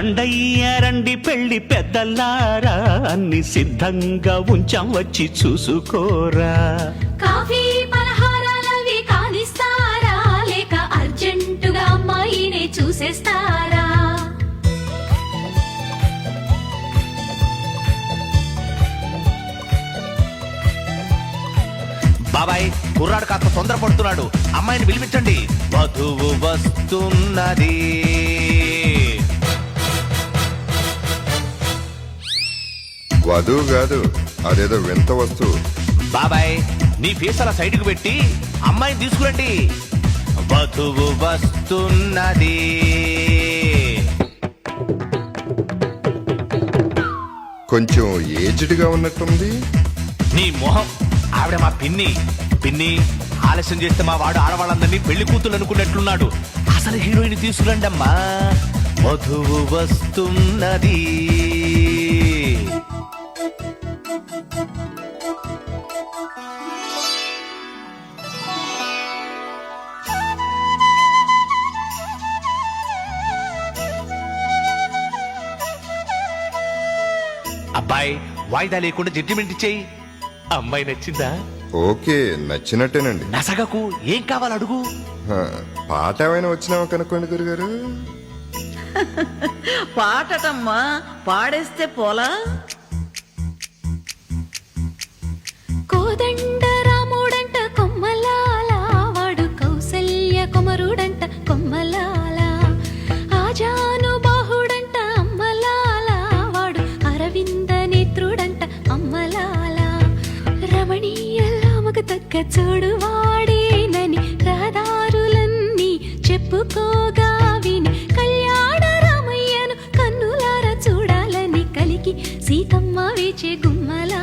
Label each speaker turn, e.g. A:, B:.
A: రండయ్య రండి పెళ్లి పెద్దల్లారా, అన్ని సిద్ధంగా ఉంచాం వచ్చి చూసుకోరా.
B: కాఫీ పలహారాలవి కానిస్తారా, లేక అర్జెంటుగా అమ్మాయినే చూసేస్తారా?
C: బాబాయ్ కుర్రాడు కాస్త తొందరపడుతున్నాడు, అమ్మాయిని పిలిపించండి. వధువు వస్తున్నది.
D: వధువు కాదు, అదేదో వింత వస్తువు.
C: బాబాయ్ నీ ఫేస్ అలా సైడ్కి పెట్టి అమ్మాయిని తీసుకురండి. వధువు వస్తున్నది.
D: కొంచెం ఏజ్డ్ గా ఉన్నట్టుంది.
C: నీ మొహం, ఆవిడ మా పిన్ని. పిన్ని ఆలస్యం చేస్తే మా వాడు ఆడవాళ్ళందరినీ పెళ్లి కూతురు అనుకున్నట్లున్నాడు. అసలు హీరోయిన్ తీసుకురండి అమ్మా. వధువు వస్తున్నది. అబ్బాయి వాయిదా లేకుండా జడ్జిమెంట్ ఇచ్చేయి. అమ్మాయి నచ్చిందా?
D: ఓకే, నచ్చినట్టేనండి.
C: నసగకు, ఏం కావాలి అడుగు.
D: హ, పాట ఏమైనా వచ్చినావా కనుక్కోండి గురుగారు.
E: పాటటమ్మా, పాడేస్తే పోలా.
B: కోదండ రాముడంట కొమ్మలాల, వాడు కౌసల్య కుమరుడంట కొమ్మలాల. ఆజాను బాహుడంట అమ్మలాల, వాడు అరవింద నేత్రుడంట అమ్మలాల. రమణీయల్లా మగ తగ్గ చూడు వాడేనని రహదారులన్నీ చెప్పుకోగా విని, కళ్యాణ రామయ్యను కన్నులార చూడాలని కలికి సీతమ్మ వేచే గుమ్మలా.